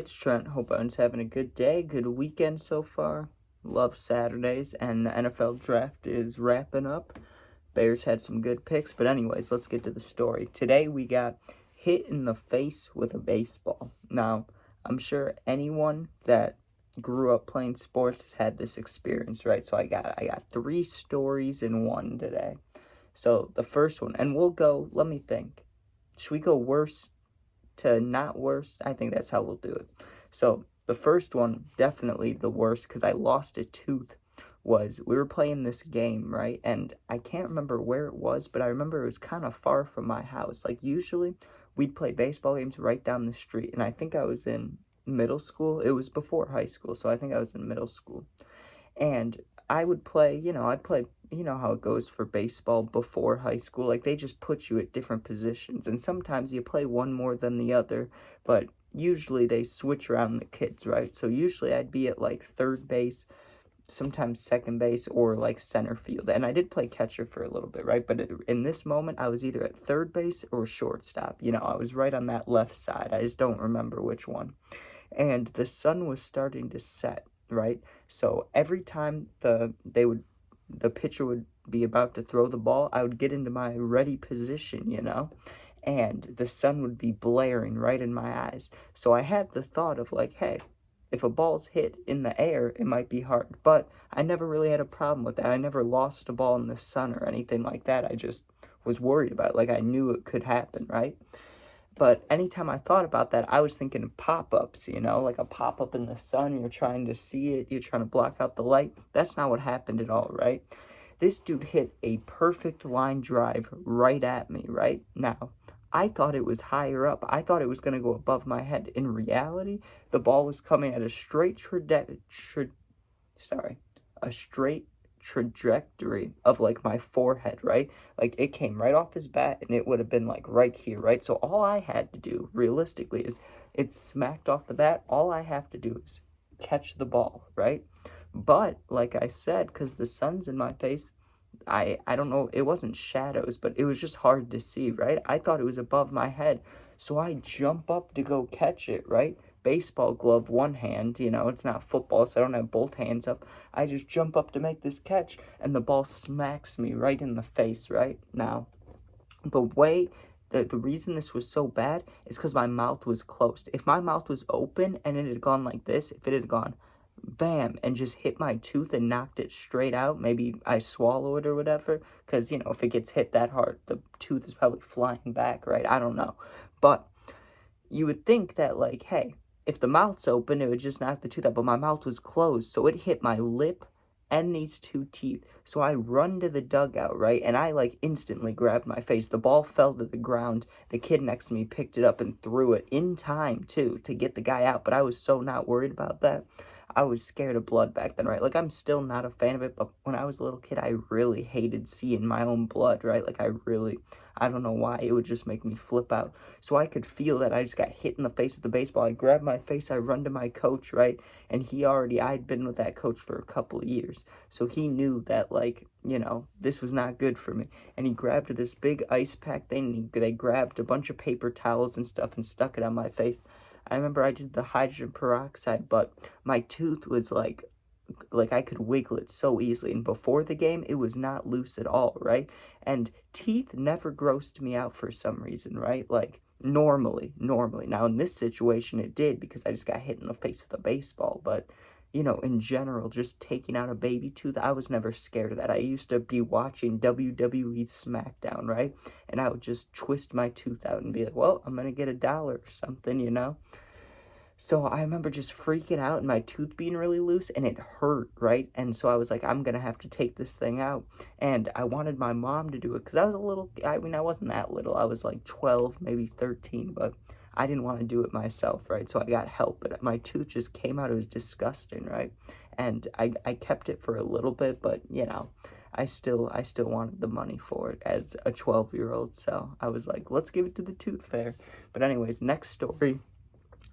it's Trent. Hope everyone's having a good day, good weekend so far. Love Saturdays, and the NFL draft is wrapping up. Bears had some good picks, but anyways, let's get to the story. Today we got hit in the face with a baseball. Now, I'm sure anyone that grew up playing sports has had this experience, right? So I got three stories in one today. So the first one, and we'll go, let me think. Should we go worst to not worst? I think that's how we'll do it. So the first one, definitely the worst, because I lost a tooth, was we were playing this game, right? And I can't remember where it was, but I remember it was kind of far from my house. Like usually we'd play baseball games right down the street, and I think I was in middle school. It was before high school, so I think I was in middle school. And I would play, I'd play, how it goes for baseball before high school. Like, they just put you at different positions. And sometimes you play one more than the other, but usually they switch around the kids, right? So usually I'd be at, like, third base, sometimes second base, or, like, center field. And I did play catcher for a little bit, right? But in this moment, I was either at third base or shortstop. I was right on that left side. I just don't remember which one. And the sun was starting to set, right? So every time the pitcher would be about to throw the ball, I would get into my ready position, and the sun would be blaring right in my eyes. So I had the thought of like, hey, if a ball's hit in the air, it might be hard. But I never really had a problem with that. I never lost a ball in the sun or anything like that. I just was worried about it. Like, I knew it could happen, right? But anytime I thought about that, I was thinking of pop-ups, like a pop-up in the sun. You're trying to see it. You're trying to block out the light. That's not what happened at all, right? This dude hit a perfect line drive right at me, right? Now, I thought it was higher up. I thought it was going to go above my head. In reality, the ball was coming at a straight trajectory of like my forehead, right? Like, it came right off his bat and it would have been like right here, right? So all I had to do realistically is it smacked off the bat. All I have to do is catch the ball, right? But like I said, because the sun's in my face, I don't know, it wasn't shadows, but it was just hard to see, right? I thought it was above my head. So I jump up to go catch it, right? Baseball glove, one hand, it's not football, so I don't have both hands up. I just jump up to make this catch, and the ball smacks me right in the face, right? Now, the reason this was so bad is because my mouth was closed. If my mouth was open and it had gone like this, if it had gone bam, and just hit my tooth and knocked it straight out, maybe I swallow it or whatever, because, if it gets hit that hard, the tooth is probably flying back, right? I don't know. But you would think that, like, hey, if the mouth's open, it would just knock the tooth out, but my mouth was closed, so it hit my lip and these two teeth. So I run to the dugout, right, and I, like, instantly grabbed my face. The ball fell to the ground. The kid next to me picked it up and threw it in time, too, to get the guy out, but I was so not worried about that. I was scared of blood back then, right? Like, I'm still not a fan of it, but when I was a little kid, I really hated seeing my own blood, right? Like, I don't know why, it would just make me flip out. So I could feel that I just got hit in the face with the baseball. I grabbed my face, I run to my coach, right? And I'd been with that coach for a couple of years. So he knew that, like, this was not good for me. And he grabbed this big ice pack thing, and they grabbed a bunch of paper towels and stuff and stuck it on my face. I remember I did the hydrogen peroxide, but my tooth was like I could wiggle it so easily. And before the game, it was not loose at all, right? And teeth never grossed me out for some reason, right? Like, normally. Now, in this situation, it did, because I just got hit in the face with a baseball. But, in general, just taking out a baby tooth, I was never scared of that. I used to be watching WWE SmackDown, right? And I would just twist my tooth out and be like, well, I'm going to get $1 or something. So I remember just freaking out and my tooth being really loose, and it hurt, right? And so I was like, I'm going to have to take this thing out. And I wanted my mom to do it because I wasn't that little. I was like 12, maybe 13, but I didn't want to do it myself, right? So I got help, but my tooth just came out. It was disgusting, right? And I kept it for a little bit, but, I still wanted the money for it as a 12-year-old. So I was like, let's give it to the tooth fairy. But anyways, next story.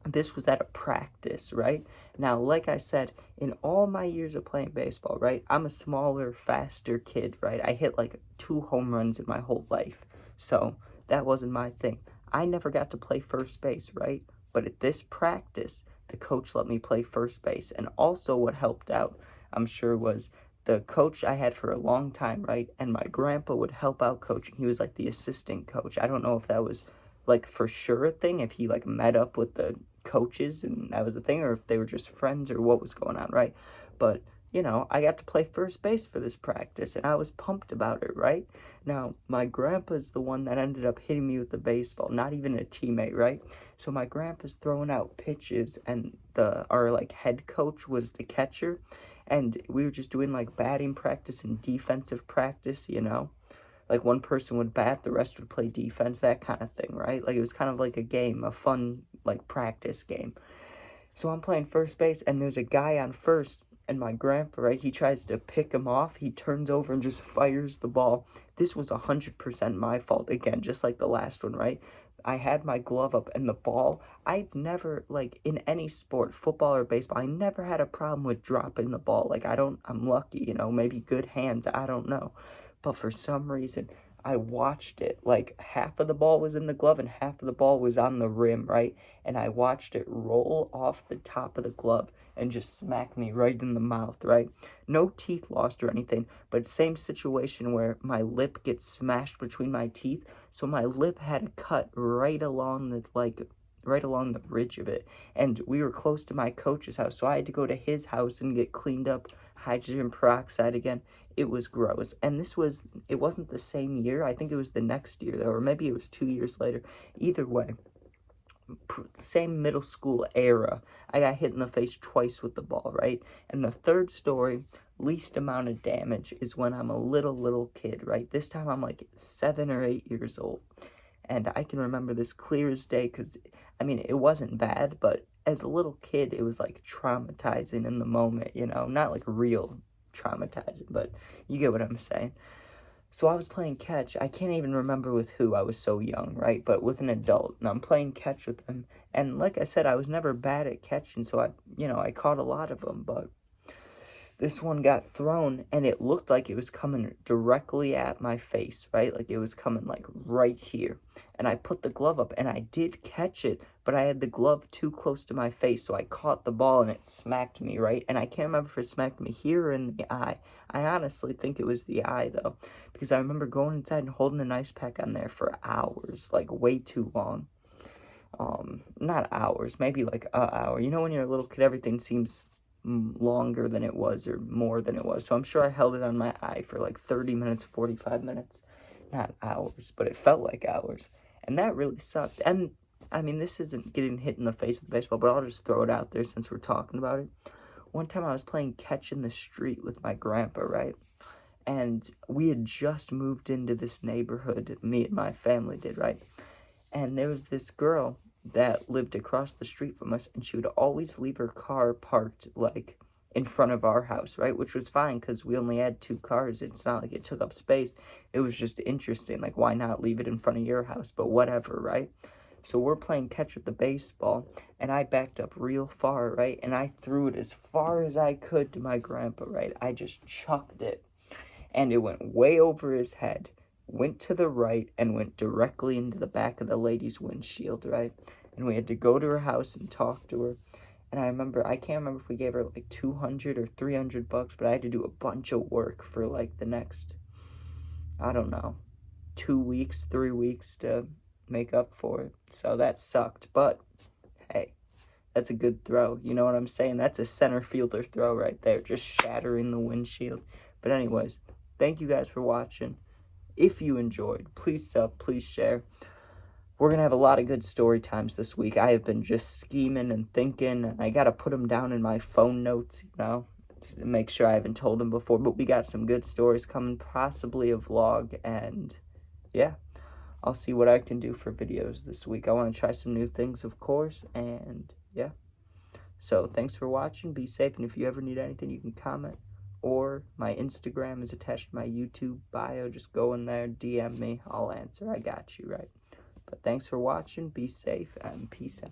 This was at a practice, right? Now, like I said, in all my years of playing baseball, right, I'm a smaller, faster kid, right? I hit like 2 home runs in my whole life. So that wasn't my thing. I never got to play first base, right? But at this practice, the coach let me play first base. And also what helped out, I'm sure, was the coach I had for a long time, right? And my grandpa would help out coaching. He was like the assistant coach. I don't know if that was like for sure a thing, if he like met up with the coaches and that was a thing, or if they were just friends or what was going on, right? But you know, I got to play first base for this practice and I was pumped about it, right? Now, my grandpa's the one that ended up hitting me with the baseball, not even a teammate, right? So my grandpa's throwing out pitches and our like head coach was the catcher, and we were just doing like batting practice and defensive practice, you know? Like one person would bat, the rest would play defense, that kind of thing, right? Like it was kind of like a game, a fun like practice game. So I'm playing first base and there's a guy on first, and my grandpa, right, he tries to pick him off. He turns over and just fires the ball. This was 100% my fault, again, just like the last one, right? I had my glove up and the ball, I've never, like, in any sport, football or baseball, I never had a problem with dropping the ball. Like, I'm lucky, you know, maybe good hands, I don't know. But for some reason, I watched it, like, half of the ball was in the glove and half of the ball was on the rim, right? And I watched it roll off the top of the glove and just smack me right in the mouth, right? No teeth lost or anything, but same situation where my lip gets smashed between my teeth. So my lip had a cut right along the ridge of it. And we were close to my coach's house, so I had to go to his house and get cleaned up, hydrogen peroxide again. It was gross. And it wasn't the same year. I think it was the next year though, or maybe it was 2 years later. Either way, same middle school era, I got hit in the face twice with the ball, right? And the third story, least amount of damage, is when I'm a little kid, right? This time I'm like 7 or 8 years old. And I can remember this clear as day because, I mean, it wasn't bad, but as a little kid, it was like traumatizing in the moment, you know? Not like real traumatizing, but you get what I'm saying. So I was playing catch. I can't even remember with who. I was so young, right? But with an adult. And I'm playing catch with them. And like I said, I was never bad at catching. So I caught a lot of them. But this one got thrown and it looked like it was coming directly at my face, right? Like it was coming like right here. And I put the glove up and I did catch it, but I had the glove too close to my face. So I caught the ball and it smacked me, right? And I can't remember if it smacked me here or in the eye. I honestly think it was the eye though, because I remember going inside and holding an ice pack on there for hours, like way too long. Not hours, maybe like an hour. You know, when you're a little kid, everything seems longer than it was or more than it was. So I'm sure I held it on my eye for like 30 minutes, 45 minutes. Not hours, but it felt like hours. And that really sucked. And I mean, this isn't getting hit in the face with baseball, but I'll just throw it out there since we're talking about it. One time I was playing catch in the street with my grandpa, right? And we had just moved into this neighborhood, me and my family did, right? And there was this girl that lived across the street from us, and she would always leave her car parked like in front of our house, right? Which was fine because we only had 2 cars. It's not like it took up space. It was just interesting. Like, why not leave it in front of your house? But whatever, right? So we're playing catch with the baseball, and I backed up real far, right? And I threw it as far as I could to my grandpa, right? I just chucked it, and it went way over his head, went to the right, and went directly into the back of the lady's windshield, right? And we had to go to her house and talk to her. And I can't remember if we gave her like 200 or 300 bucks, but I had to do a bunch of work for like the next, I don't know, 2 weeks, 3 weeks to make up for it. So that sucked, but hey, that's a good throw. You know what I'm saying? That's a center fielder throw right there, just shattering the windshield. But anyways, thank you guys for watching. If you enjoyed, please sub, please share. We're going to have a lot of good story times this week. I have been just scheming and thinking, and I got to put them down in my phone notes, you know, to make sure I haven't told them before. But we got some good stories coming, possibly a vlog, and yeah, I'll see what I can do for videos this week. I want to try some new things, of course, and yeah. So thanks for watching. Be safe, and if you ever need anything, you can comment. Or my Instagram is attached to my YouTube bio. Just go in there, DM me. I'll answer. I got you, right? But thanks for watching. Be safe and peace out.